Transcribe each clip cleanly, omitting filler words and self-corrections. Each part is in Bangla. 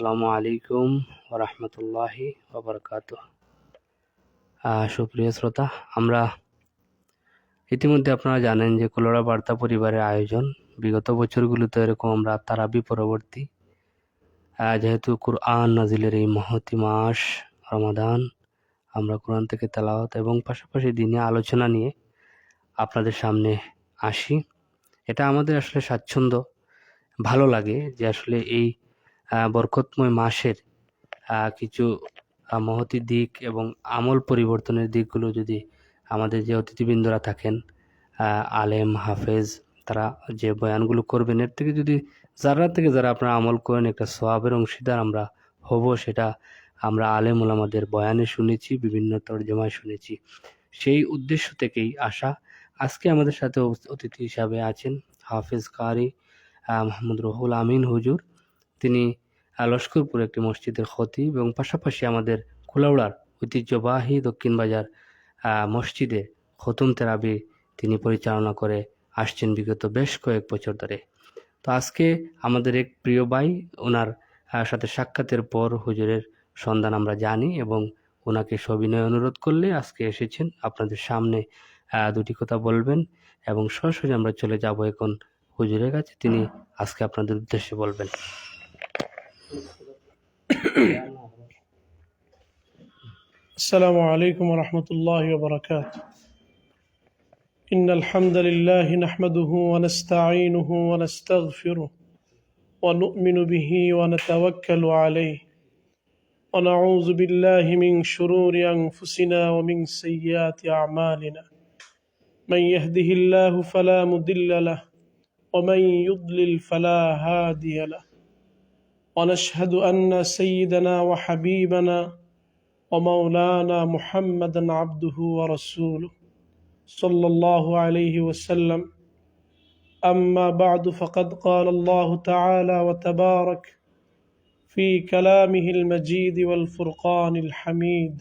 আসসালামু আলাইকুম ওরহমতুল্লাহি ওবরকাতুহ। সুপ্রিয় শ্রোতা, আমরা ইতিমধ্যে আপনারা জানেন যে কুলোড়া বার্তা পরিবারের আয়োজন বিগত বছরগুলোতে এরকম আমরা তারাবি পরবর্তী যেহেতু কুরআন নাজিলের এই মহতি মাস রমাদান, আমরা কোরআন থেকে তেলাওয়াত এবং পাশাপাশি দিনে আলোচনা নিয়ে আপনাদের সামনে আসি। এটা আমাদের আসলে স্বাচ্ছন্দ্য, ভালো লাগে যে আসলে এই বরকতময় মাসের কিছু মহতি দিক এবং আমল পরিবর্তনের দিকগুলো যদি আমাদের যে অতিথিবৃন্দরা থাকেন, আলেম হাফেজ, তারা যে বয়ানগুলো করবেন, এর থেকে যদি যারা আপনারা আমল করেন একটা সওয়াবের অংশীদার আমরা হব, সেটা আমরা আলেম ওলামাদের বয়ানে শুনেছি, বিভিন্ন তর্জমায় শুনেছি। সেই উদ্দেশ্য থেকেই আসা। আজকে আমাদের সাথে অতিথি হিসাবে আছেন হাফেজ কারি মোহাম্মদ রুহুল আমিন হুজুর। তিনি লস্করপুর একটি মসজিদের খতিব এবং পাশাপাশি আমাদের কুলাউড়ার ঐতিহ্যবাহী দক্ষিণ বাজার মসজিদে খতম তেরাবি তিনি পরিচালনা করে আসছেন বিগত বেশ কয়েক বছর ধরে। তো আজকে আমাদের এক প্রিয় ভাই, ওনার সাথে সাক্ষাতের পর হুজুরের সন্ধান আমরা জানি এবং ওনাকে সবিনয় অনুরোধ করলে আজকে এসেছেন আপনাদের সামনে দুটি কথা বলবেন এবং সরাসরি আমরা চলে যাব এখন হুজুরের কাছে, তিনি আজকে আপনাদের উদ্দেশ্যে বলবেন। السلام عليكم ورحمة الله وبركاته. إن الحمد لله نحمده ونستعينه ونستغفره ونؤمن به ونتوكل عليه ونعوذ بالله من شرور أنفسنا ومن سيئات أعمالنا. من يهده الله فلا مضل له ومن يضلل فلا هادي له. ونشهد أن سيدنا وحبيبنا ومولانا محمدا عبده ورسوله صلى الله عليه وسلم. أما بعد، فقد قال الله تعالى وتبارك في كلامه المجيد والفرقان الحميد: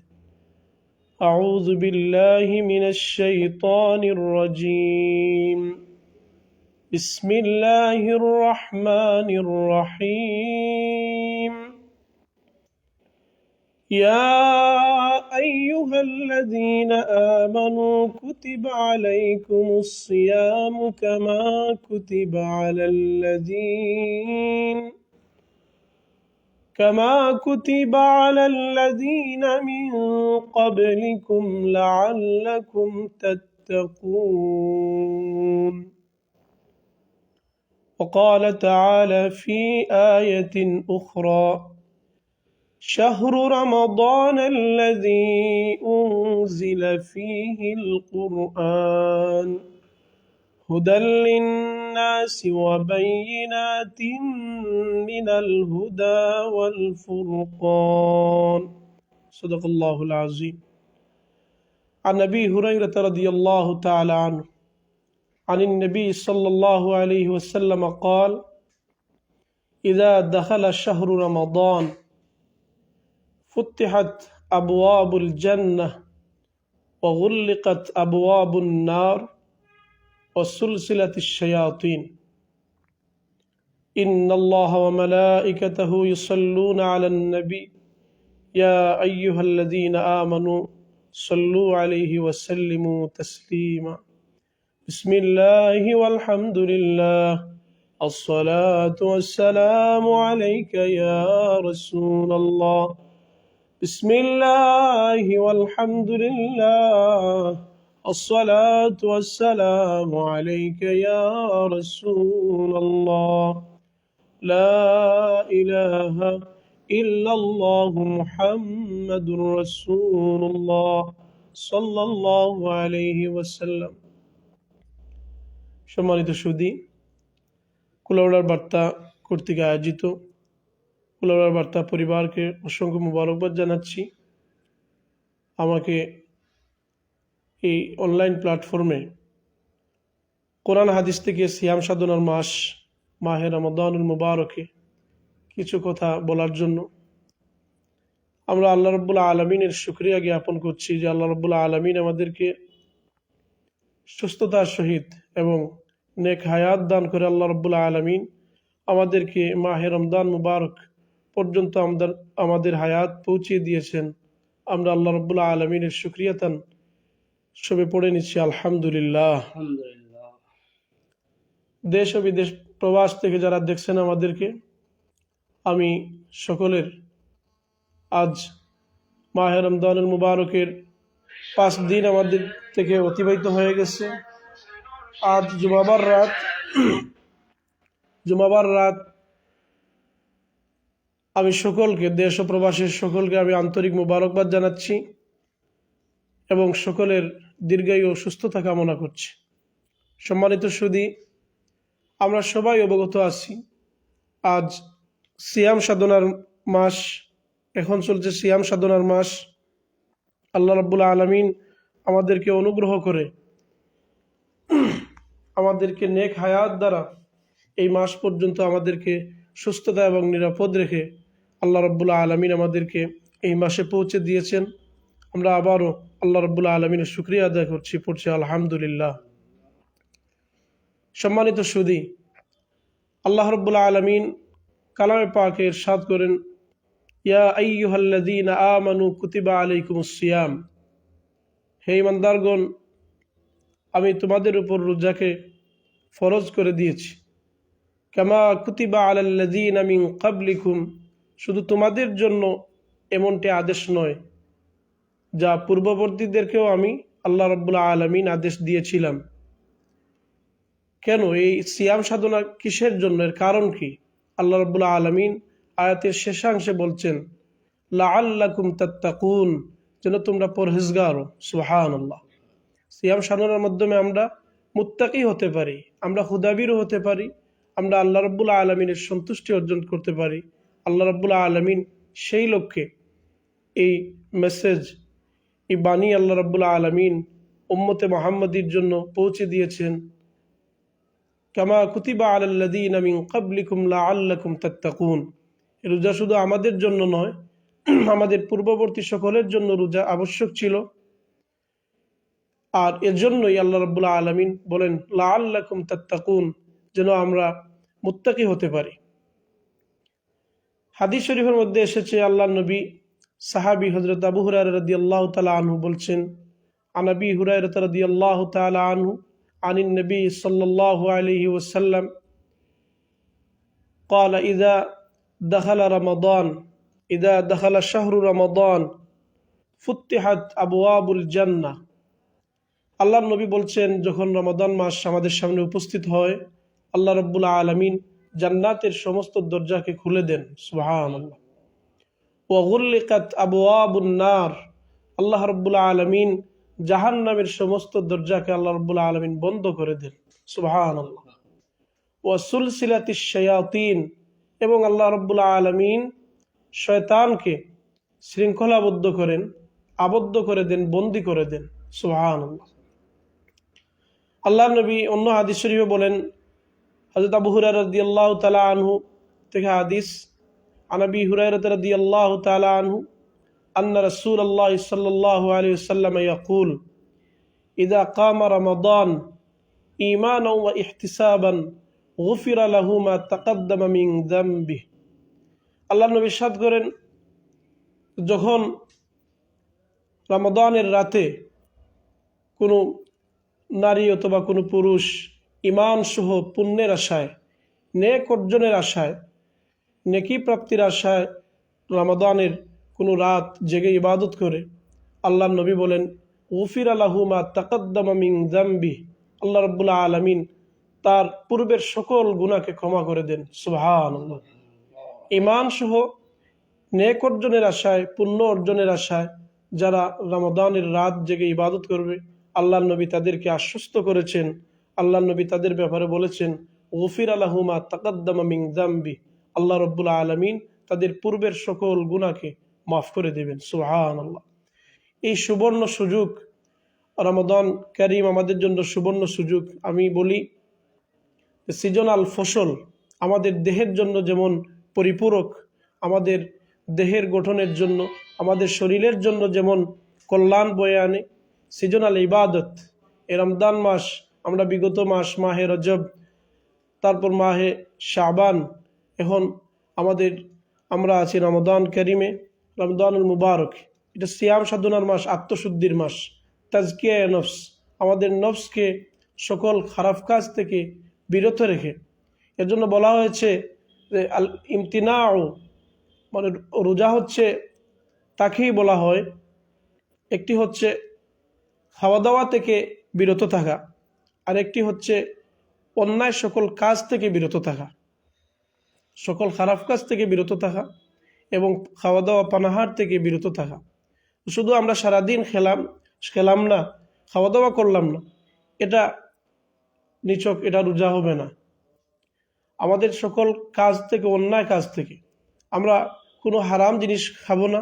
أعوذ بالله من الشيطان الرجيم. بسم الله الرحمن الرحيم. يا أيها الذين آمنوا كتب عليكم الصيام كما كتب على الذين من قبلكم لعلكم تتقون. وقال تعالى في آية أخرى: شهر رمضان الذي أنزل فيه القرآن هدى للناس وبينات من الهدى والفرقان. صدق الله العظيم. عن أبي هريرة رضي الله تعالى عنه عن النبي صلى الله عليه وسلم قال: إذا دخل شهر رمضان فتحت أبواب الجنة وغلقت أبواب النار وسلسلة الشياطين. إن الله وملائكته يصلون على النبي يا أيها الذين آمنوا صلوا عليه وسلموا تسليما. بسم الله والحمد لله، الصلاة والسلام عليك يا رسول الله. بسم الله والحمد لله، الصلاة والسلام عليك يا رسول الله. لا إله إلا الله محمد رسول الله صلى الله عليه وسلم. সম্মানিত সুধী, কুলাউড়ার বার্তা কর্তৃক আয়োজিত কুলাউড়ার বার্তা পরিবারকে অসংখ্য মুবারকবাদ জানাচ্ছি। আমাকে এই অনলাইন প্ল্যাটফর্মে কোরআন হাদিস থেকে সিয়াম সাধনার মাস মাহে রমাদানুল মুবারকে কিছু কথা বলার জন্য আমরা আল্লাহ রাব্বুল আলামিনের শুকরিয়া জ্ঞাপন করছি যে আল্লাহ রাব্বুল আলামিন আমাদেরকে সুস্থতার সহিত এবং নেক হায়াত দান করে আল্লাহ রাব্বুল আলামিন আমাদেরকে মাহে রমজান মুবারক পর্যন্ত আমাদের হায়াত পৌঁছিয়ে দিয়েছেন। আমরা আল্লাহ রাব্বুল আলামিনের শুকরিয়াতান সবে পড়ে নিচ্ছি আলহামদুলিল্লাহ। আলহামদুলিল্লাহ। দেশ ও বিদেশ প্রবাস থেকে যারা দেখছেন আমাদেরকে, আমি সকলের আজ মাহে রমজানুল মুবারকের 5 দিন আমাদের থেকে অতিবাহিত হয়ে গেছে। আজ জুমাবার রাত আমি সকলকে, দেশ ও প্রবাসের সকলকে আমি আন্তরিক মুবারকবাদ জানাচ্ছি এবং সকলের দীর্ঘায়ু ও সুস্থতা কামনা করছি। সম্মানিত সুধী, আমরা সবাই অবগত আছি আজ সিয়াম সাধনার মাস, এখন চলছে সিয়াম সাধনার মাস। আল্লাহ রাব্বুল আলামিন আমাদেরকে অনুগ্রহ করে আমাদেরকে নেক হায়াত দ্বারা এই মাস পর্যন্ত আমাদেরকে সুস্থতা এবং নিরাপদ রেখে আল্লাহ রাব্বুল আলামিন আমাদেরকে এই মাসে পৌঁছে দিয়েছেন। আমরা আবারও আল্লাহ রাব্বুল আলামিনের শুকরিয়া আদায় করছি, পড়ছি আলহামদুলিল্লাহ। সম্মানিত সুধী, আল্লাহ রাব্বুল আলামিন কালামে পাকে ইরশাদ করেন, ইয়া আইয়ুহাল্লাযীনা আমানু কুতিবা আলাইকুমুস সিয়াম, হে ঈমানদারগণ, আমি তোমাদের উপর রোজাকে ফরজ করে দিয়েছি। কামা কুতিবা আলাল্লাযীনা মিন ক্বাবলিকুম, শুধু তোমাদের জন্য এমনটি আদেশ নয়, যা পূর্ববর্তীদেরকেও আমি আল্লাহ রাব্বুল আলামিন আদেশ দিয়েছিলাম। কেন এই সিয়াম সাধনা কিসের জন্য, এর কারণ কি? আল্লাহ রাব্বুল আলামিন আয়াতের শেষাংশে বলছেন, লাআল্লাকুম তাত্তাকুন, যেন তোমরা পরহেজগার হও। সুবহানাল্লাহ। সিয়াম সাধনার মাধ্যমে আমরা মুত্তাকি হতে পারি, আমরা খুদাবিরও হতে পারি, আমরা আল্লাহ রাব্বুল আলামিনের সন্তুষ্টি অর্জন করতে পারি। আল্লাহ রাব্বুল আলামিন সেই লক্ষ্যে এই মেসেজ, এই বাণী আল্লাহ রাব্বুল আলামিন উম্মতে মুহাম্মাদির জন্য পৌঁছে দিয়েছেন। কামা কুতিবা আলাল্লাযীনা মিন ক্বাবলিকুম লাআল্লাকুম তাত্তাকুন। রোজা শুধু আমাদের জন্য নয়, আমাদের পূর্ববর্তী সকলের জন্য রোজা আবশ্যক ছিল। আর এজন্যই আল্লাহ রাব্বুল আলামিন বলেন লাআল্লাকুম তাত্তাকুন, যেন আমরা মুত্তাকি হতে পারি। হাদিস শরীফের মধ্যে এসেছে, আল্লাহর নবী সাহাবী হযরত আবু হুরায়রা রাদিয়াল্লাহু তাআলা আনহু বলছেন, আন আবি হুরায়রা রাদিয়াল্লাহু তাআলা আনহু আনিন নবী সাল্লাল্লাহু আলাইহি ওয়াসাল্লাম قال إذا دخل شهر رمضان فتحت أبواب الجنة। আল্লাহর নবী বলছেন, যখন রমাদান মাস আমাদের সামনে উপস্থিত হয়, আল্লাহ রাব্বুল আলামিন জান্নাতের সমস্ত দরজাকে খুলে দেন। সুবহানাল্লাহ। ওয়া গুল্লিকাত আবওয়াবুন নার, আল্লাহ রাব্বুল আলামিন জাহান্নামের সমস্ত দরজাকে আল্লাহ রাব্বুল আলামিন বন্ধ করে দেন। সুবহানাল্লাহ। ওয়া সুলসিলাতিশ শায়াতিন, এবং আল্লাহ রাব্বুল আলামিন শয়তানকে শৃঙ্খলাবদ্ধ করেন, আবদ্ধ করে দেন, বন্দী করে দেন। সুবহানাল্লাহ। আল্লাহর নবী অন্য হাদিস শরীফে বলেন, হযরত আবু হুরায়রা রাদিয়াল্লাহু তাআলা আনহু থেকে হাদিস, আন আবি হুরায়রা রাদিয়াল্লাহু তাআলা আনহু আন্না রাসূলুল্লাহ সাল্লাল্লাহু আলাইহি ওয়াসাল্লাম ইয়াকুল ইযা কামা রমাদান ঈমানান ওয়া ইহতিসাবান গুফিরা লাহু মা তাকাদ্দামা মিন যামবিহি। আল্লাহর নবী ইরশাদ করেন, যখন রমাদানের রাতে কোনো নারী অথবা কোনো পুরুষ ঈমান সহ পুণ্যের আশায়, নেক অর্জনের আশায়, নেকি প্রাপ্তির আশায় রমাদানের কোনো রাত জেগে ইবাদত করে, আল্লাহর নবী বলেন গুফিরা লাহু মা তাকাদ্দামা মিন যামবিহি, আল্লাহ রাব্বুল আলামিন তার পূর্বের সকল গুনাহকে ক্ষমা করে দেন। সুবহানাল্লাহ। ঈমান সহ নেক অর্জনের আশায়, পুণ্য অর্জনের আশায় যারা রমাদানের রাত জেগে ইবাদত করবে, আল্লাহর নবী তাদেরকে আশ্বস্ত করেছেন। আল্লাহর নবী তাদের ব্যাপারে বলেছেন গুফিরা লাহু মা তাকাদ্দামা মিন যামবিহি, আল্লাহ রাব্বুল আলামিন তাদের পূর্বের সকল গুনাহকে মাফ করে দেবেন। সুবহানাল্লাহ। এই সুবর্ণ সুযোগ, রমাদান কারীম আমাদের জন্য সুবর্ণ সুযোগ। আমি বলি, সিজনাল ফসল আমাদের দেহের জন্য যেমন পরিপূরক, আমাদের দেহের গঠনের জন্য, আমাদের শরীরের জন্য যেমন কল্যাণ বয়ে আনে, সিজনাল ইবাদত, এই রমজান মাস, আমরা বিগত মাস মাহে রজব, তারপর মাহে শাবান, এখন আমরা আছি রমাদান করিমে, রমদানুল মুবারক। এটা সিয়াম সাধনার মাস, আত্মশুদ্ধির মাস, তাজকিয়া নফস, আমাদের নফসকে সকল খারাপ কাজ থেকে বিরত রেখে। এর জন্য বলা হয়েছে যে আল ইমতিনাউ, মানে রোজা হচ্ছে তাকেই বলা হয়, একটি হচ্ছে খাওয়া দাওয়া থেকে বিরত থাকা, আর একটি হচ্ছে অন্যায় সকল কাজ থেকে বিরত থাকা, সকল খারাপ কাজ থেকে বিরত থাকা এবং খাওয়া দাওয়া পানাহার থেকে বিরত থাকা। শুধু আমরা সারাদিন খেলাম না, খাওয়া দাওয়া করলাম না, এটা নিছক, এটা রোজা হবে না। আমাদের সকল কাজ থেকে, অন্যায় কাজ থেকে, আমরা কোনো হারাম জিনিস খাবো না,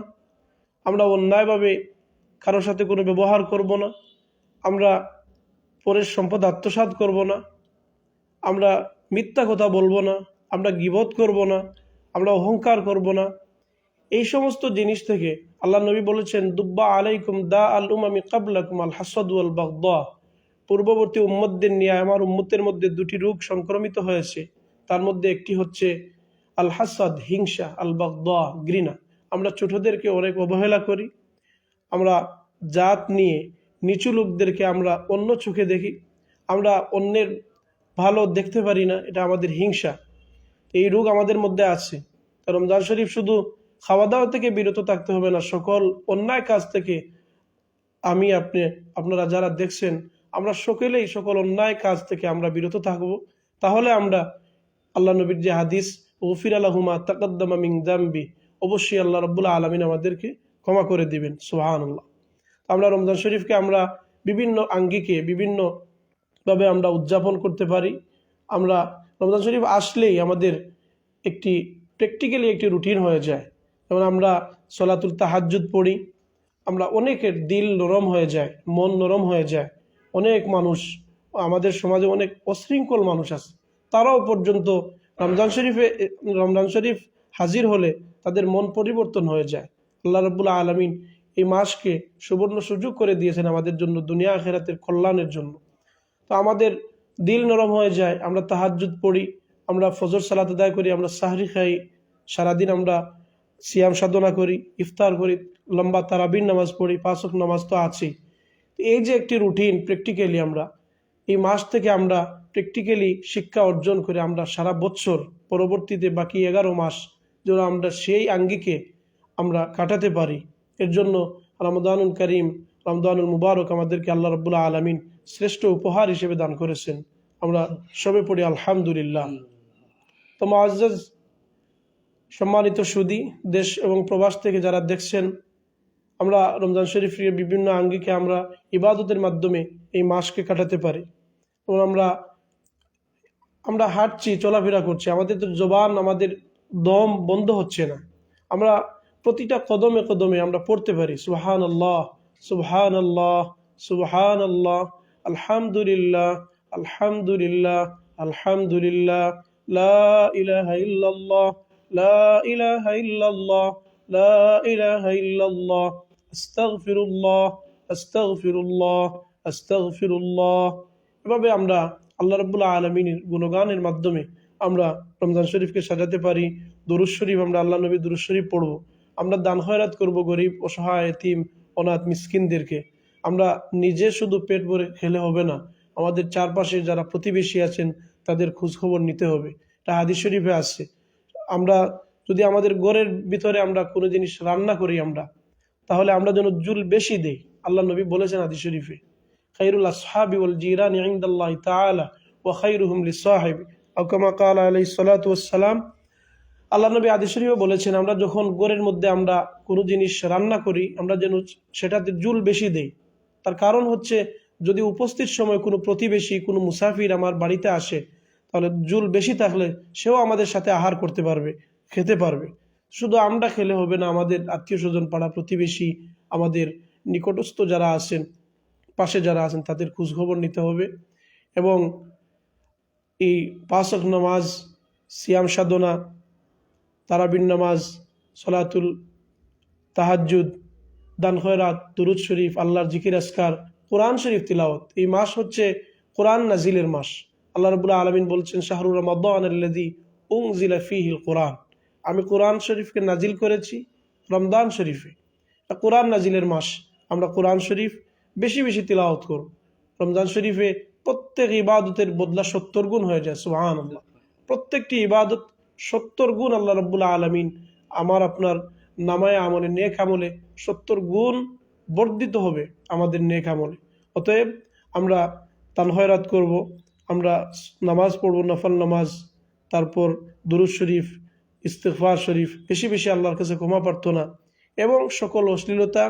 আমরা অন্যায়ভাবে কারোর সাথে কোনো ব্যবহার করব না, আমরা পরের সম্পদ আত্মসাৎ করব না, আমরা মিথ্যা কথা বলবো না, আমরা গীবত করব না, আমরা অহংকার করব না। এই সমস্ত জিনিস থেকে আল্লাহ নবী বলেছেন, দুব্বা আলাইকুম দা আল উমামি কাবলাকুম আল হাসাদ ওয়াল বাগদা, পূর্ববর্তী উম্মতদের নিয়ে আমার উম্মতের মধ্যে দুটি রোগ সংক্রমিত হয়েছে, তার মধ্যে একটি হচ্ছে আল হাসাদ, হিংসা, আল বাগদা, ঘৃণা। আমরা ছোটদেরকে অনেক অবহেলা করি, আমরা জাত নিয়ে নিচু লোকদেরকে আমরা অন্য চোখে দেখি, আমরা অন্যের ভালো দেখতে পারি না, এটা আমাদের হিংসা। এই রোগ আমাদের মধ্যে আছে। রমজান শরীফ শুধু খাওয়া দাওয়া থেকে বিরত থাকতে হবে না, সকল অন্যায় কাজ থেকে। আমি আপনারা যারা দেখছেন, আমরা সকলেই সকল অন্যায় কাজ থেকে আমরা বিরত থাকব। তাহলে আমরা আল্লাহ নবীর যে হাদিস, গফির আলাহুমা তাকাদ্দামা মিন যামবি, অবশ্যই আল্লাহ রাব্বুল আলামিন আমাদেরকে ক্ষমা করে দিবেন। সুবহানাল্লাহ। আমরা রমজান শরীফকে আমরা বিভিন্ন আঙ্গিকে বিভিন্নভাবে আমরা উদযাপন করতে পারি। আমরা রমজান শরীফ আসলেই আমাদের একটি প্র্যাকটিক্যালি একটি রুটিন হয়ে যায়। যেমন আমরা সলাতুল তাহাজ্জুদ পড়ি, আমরা অনেকের দিল নরম হয়ে যায়, মন নরম হয়ে যায়। অনেক মানুষ, আমাদের সমাজে অনেক অশৃঙ্খল মানুষ আছে, তারাও পর্যন্ত রমজান শরীফ হাজির হলে তাদের মন পরিবর্তন হয়ে যায়। আল্লাহ রাব্বুল আলামিন এই মাসকে সুবর্ণ সুযোগ করে দিয়েছেন আমাদের জন্য, দুনিয়া আখিরাতের কল্যাণের জন্য। তো আমাদের দিল নরম হয়ে যায়, আমরা তাহাজ্জুদ পড়ি, আমরা ফজর সালাত আদায় করি, আমরা সাহরি খাই, সারাদিন আমরা সিয়াম সাধনা করি, ইফতার করি, লম্বা তারাবির নামাজ পড়ি, 5 ওয়াক্ত নামাজ তো আছেই। এই যে একটি রুটিন, প্র্যাকটিক্যালি আমরা এই মাস থেকে আমরা প্র্যাকটিক্যালি শিক্ষা অর্জন করে আমরা সারা বছর পরবর্তীতে বাকি 11 মাস যেন আমরা সেই আঙ্গিকে আমরা কাটাতে পারি। এর জন্য রমাদানুল করিম, রমদানুল মুবারক আমাদেরকে আল্লাহ রাব্বুল আলামিন শ্রেষ্ঠ উপহার হিসেবে দান করেছেন। আমরা সবে পড়ি আলহামদুলিল্লাহ। তো মুআজ্জাজ সম্মানিত সুদী, দেশ এবং প্রবাস থেকে যারা দেখছেন, আমরা রমজান শরীফের বিভিন্ন আঙ্গিকে আমরা ইবাদতের মাধ্যমে এই মাসকে কাটাতে পারি। এবং আমরা হাঁটছি, চলাফেরা করছি, আমাদের তো জবান, আমাদের দম বন্ধ হচ্ছে না, আমরা প্রতিটা কদমে কদমে আমরা পড়তে পারি সুবহানাল্লাহ, সুবহানাল্লাহ, সুবহানাল্লাহ, আলহামদুলিল্লাহ, আলহামদুলিল্লাহ, আলহামদুলিল্লাহ, লা ইলাহা ইল্লাল্লাহ, লা ইলাহা ইল্লাল্লাহ, লা ইলাহা ইল্লাল্লাহ, আস্তাগফিরুল্লাহ, আস্তাগফিরুল্লাহ, আস্তাগফিরুল্লাহ। এভাবে আমরা আল্লাহ রাব্বুল আলামিনের গুণগানের মাধ্যমে আমরা রমজান শরীফকে সাজাতে পারি। দুরূদ শরীফ, আমরা আল্লাহ নবীর দুরূদ শরীফ পড়ব, আমরা দান খয়রাত করব গরিব, অসহায়, এতিম, অনাথ, মিসকিনদেরকে। আমরা নিজে শুধু পেট ভরে খেলে হবে না, আমাদের চারপাশে যারা প্রতিবেশী আছেন তাদের খোঁজখবর নিতে হবে। এটা হাদিস শরীফে আছে। আমরা যদি আমাদের ঘরের ভিতরে আমরা কোনো জিনিস রান্না করি, তাহলে আমরা যেন জুল বেশি দেই। আল্লাহ নবী বলেছেন হাদিস শরীফে, খায়রুল আসহাবি ওয়াল জিরানি ইনদাল্লাহি তাআলা ওয়া খায়রুহুম লিসাহিবি, আও কামা ক্বালা আলাইহিস সালাতু ওয়াস সালাম। আল্লাহ নবী হাদিস শরীফে বলেছেন, আমরা যখন ঘরের মধ্যে আমরা কোনো জিনিস রান্না করি, আমরা যেন সেটাতে জুল বেশি দেই। তার কারণ হচ্ছে, যদি উপস্থিত সময় কোনো প্রতিবেশী, কোনো মুসাফির আমার বাড়িতে আসে, তাহলে জুল বেশি থাকলে সেও আমাদের সাথে আহার করতে পারবে, খেতে পারবে। শুধু আমরা খেলে হবে না, আমাদের আত্মীয় স্বজন, পাড়া প্রতিবেশী, আমাদের নিকটস্থ যারা আছেন, পাশে যারা আছেন, তাদের খোঁজখবর নিতে হবে। এবং এই 5 ওয়াক্ত নামাজ, সিয়াম সাধনা, তারাবির নামাজ, সলাতুল তাহাজ্জুদ, দান খয়রাত, দুরূদ শরীফ, আল্লাহর জিকির আজকার, কোরআন শরীফ তিলাওয়াত। এই মাস হচ্ছে কোরআন নাজিলের মাস। আল্লাহ রাব্বুল আলামিন বলছেন, শাহরুর রমাদান আল্লাযী উনজিলা ফীহিল কোরআন। আমি কোরআন শরীফকে নাজিল করেছি রমজান শরীফে, কোরআন নাজিলের মাস, আমরা কোরআন শরীফ বেশি বেশি তিলাওয়াত করব। রমজান শরীফে প্রত্যেক ইবাদতের বদলা 70 গুণ হয়ে যায়, সুবহানাল্লাহ। প্রত্যেকটি ইবাদত 70 গুণ আল্লাহ রাব্বুল আলামিন আমার আপনার নামায় আমলে, নেক আমলে 70 গুণ বর্ধিত হবে আমাদের নেক আমলে। অতএব আমরা তানহয়রাত করব, আমরা নামাজ পড়ব, নফল নামাজ, তারপর দুরূদ শরীফ, ইস্তিগফার শরীফ, বেশি বেশি আল্লাহর কাছে ক্ষমা প্রার্থনা, এবং সকল অশ্লীলতা,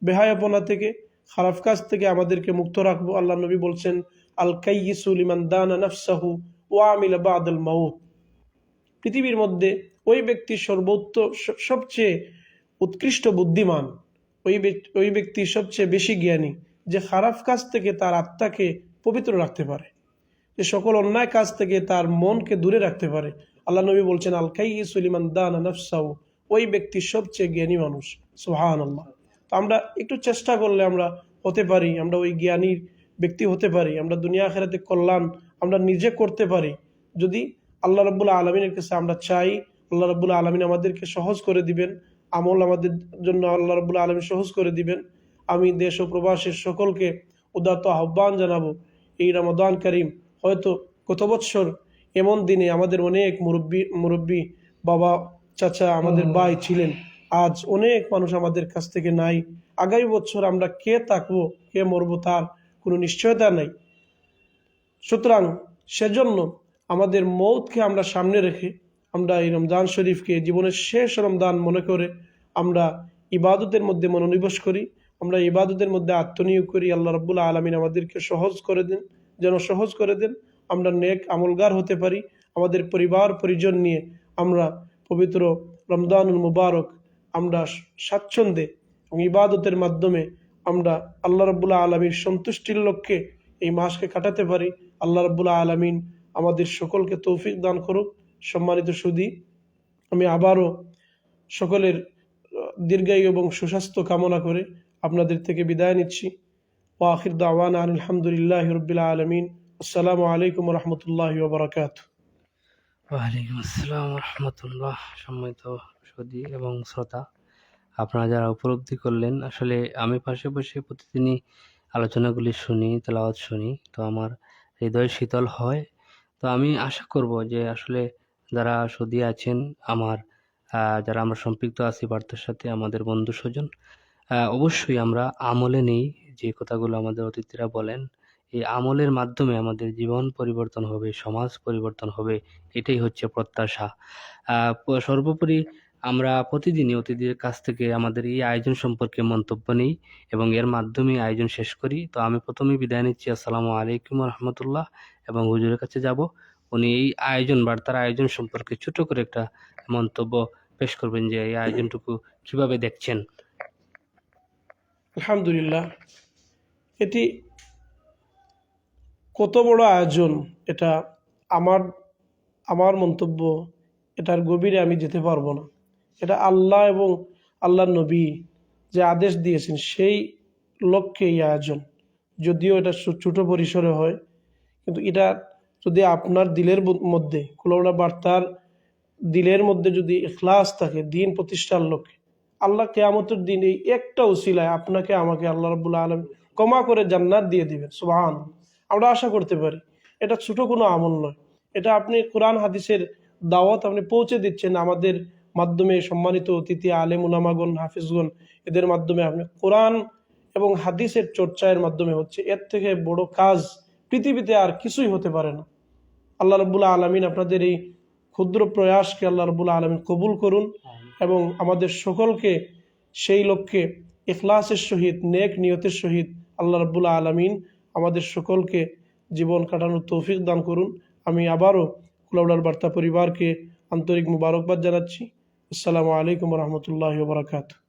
বেহায়াপনা থেকে, খারাপ কাজ থেকে আমাদেরকে মুক্ত রাখবো। আল্লাহ নবী বলছেন, আল কাইয়িসু লিমান দানা নাফসাহু ওয়া আমিলা বাদাল মাউত। পৃথিবীর মধ্যে ওই ব্যক্তি সবচেয়ে উৎকৃষ্ট বুদ্ধিমান, ওই ব্যক্তি সবচেয়ে বেশি জ্ঞানী, যে খারাপ কাজ থেকে তার আত্মাকে পবিত্র রাখতে পারে, যে সকল অন্যায় কাজ থেকে তার মনকে দূরে রাখতে পারে। আল্লাহ নবী বলছেন, আল কাইয়িসু লিমান দানা নাফসাহু, ওই ব্যক্তি সবচেয়ে জ্ঞানী মানুষ, সুবহানাল্লাহ। তো আমরা একটু চেষ্টা করলে আমরা হতে পারি, আমরা ওই জ্ঞানীর ব্যক্তি হতে পারি, আমরা দুনিয়া আখিরাতে কল্যাণ আমরা নিজে করতে পারি যদি আল্লাহ রাব্বুল আলামিনের কাছে আমরা চাই। আল্লাহ রাব্বুল আলামিন আমাদেরকে সহজ করে দিবেন, আমল আমাদের জন্য আল্লাহ রাব্বুল আলামিন সহজ করে দিবেন। আমি দেশ ও প্রবাসের সকলকে উদাত্ত আহ্বান জানাবো, এই রমাদান কারীম, হয়তো গত বছর এমন দিনে আমাদের অনেক মুরব্বী বাবা, চাচা, আমাদের ভাই ছিলেন, আজ অনেক মানুষ আমাদের কাছ থেকে নাই। আগামী বছর আমরা কে থাকবো কে মরবো তার কোনো নিশ্চয়তা নাই। সুতরাং সেজন্য আমাদের মৌতকে আমরা সামনে রেখে আমরা এই রমজান শরীফকে জীবনের শেষ রমজান মনে করে আমরা ইবাদতের মধ্যে মনোনিবেশ করি, আমরা ইবাদতের মধ্যে আত্মনিয়োগ করি। আল্লাহ রাব্বুল আলামিন আমাদেরকে সহজ করে দেন, যেন সহজ করে দেন, আমরা নেক আমলগার হতে পারি। আমাদের পরিবার পরিজন নিয়ে আমরা পবিত্র রমজানুল মুবারক আমরা স্বাচ্ছন্দ্যে এবং ইবাদতের মাধ্যমে আমরা আল্লাহ রাব্বুল আলামিনের সন্তুষ্টির লক্ষ্যে এই মাসকে কাটাতে পারি। আল্লাহ রাব্বুল আলামিন আমাদের সকলকে তৌফিক দান করুক। সম্মানিত সুধী, আমি আবারও সকলের দীর্ঘায়ু এবং সুস্বাস্থ্য কামনা করে আপনাদের থেকে বিদায় নিচ্ছি। ওয়া আখির দাওয়ানা আলহামদুলিল্লাহি রাব্বিল আলামিন। আসসালামু আলাইকুম ওয়া রাহমাতুল্লাহি ওয়া বারাকাতুহু। ওয়ালাইকুম আসসালাম রহমতুল্লাহ। সম্মানিত সুধী এবং শ্রোতা, আপনারা যারা উপলব্ধি করলেন, আসলে আমি পাশে বসে প্রতিদিনই আলোচনাগুলি শুনি, তেলাওয়াত শুনি, তো আমার হৃদয় শীতল হয়। তো আমি আশা করব যে আসলে যারা সুধী আছেন, যারা আমরা সম্পৃক্ত আছি বার্তার সাথে, আমাদের বন্ধু স্বজন, অবশ্যই আমরা আমলে নেই যে কথাগুলো আমাদের অতিথিরা বলেন। এই আমলের মাধ্যমে আমাদের জীবন পরিবর্তন হবে, সমাজ পরিবর্তন হবে, এটাই হচ্ছে প্রত্যাশা। সর্বোপরি আমরা প্রতিদিনই অতিথিদের কাছ থেকে আমাদের এই আয়োজন সম্পর্কে মন্তব্য নিই এবং এর মাধ্যমে আয়োজন শেষ করি। তো আমি প্রথমেই বিদায় নিচ্ছি, আসসালামু আলাইকুম রহমতুল্লাহ, এবং হুজুরের কাছে যাব। উনি এই বার্তার আয়োজন সম্পর্কে ছোট করে একটা মন্তব্য পেশ করবেন যে এই আয়োজনটুকু কিভাবে দেখছেন। আলহামদুলিল্লাহ, এটি কত বড় আয়োজন, এটা আমার মন্তব্য, এটার গভীরে আমি যেতে পারবো না। এটা আল্লাহ এবং আল্লাহর নবী যে আদেশ দিয়েছেন সেই লক্ষ্যে এই আয়োজন। যদিও এটা ছোট পরিসরে হয়, কিন্তু এটা যদি আপনার দিলের মধ্যে, কুলাউড়া বার্তার দিলের মধ্যে যদি ইখলাস থাকে দিন প্রতিষ্ঠার লক্ষ্যে, আল্লাহ কিয়ামতের দিন এই একটা উসিলায় আপনাকে আমাকে আল্লাহ রাব্বুল আলামিন ক্ষমা করে জান্নাত দিয়ে দিবেন, সুবহানাল্লাহ। আমরা আশা করতে পারি এটা ছোট কোনো আমল নয়, এটা আপনি কোরআন হাদিসের দাওয়াত আপনি পৌঁছে দিচ্ছেন আমাদের মাধ্যমে। সম্মানিত অতিথি আলেম উলামাগণ, হাফিজগণ, এদের মাধ্যমে আপনি কোরআন এবং হাদিসের চর্চার মাধ্যমে হচ্ছে। এর থেকে বড় কাজ পৃথিবীতে আর কিছুই হতে পারে না। আল্লাহ রাব্বুল আলামিন আপনাদের এই ক্ষুদ্র প্রয়াসকে আল্লাহ রাব্বুল আলামিন কবুল করুন এবং আমাদের সকলকে সেই লক্ষ্যে ইখলাসের সহিত, নেক নিয়তের সহিত আল্লাহ রাব্বুল আলামিন আমাদের সকলকে জীবন কাটানোর তৌফিক দান করুন। আমি আবারও কুলাউড়ার বার্তা পরিবারকে আন্তরিক মুবারকবাদ জানাচ্ছি। আসসালামু আলাইকুম ওয়া রাহমাতুল্লাহি ওয়া বারাকাতুহু।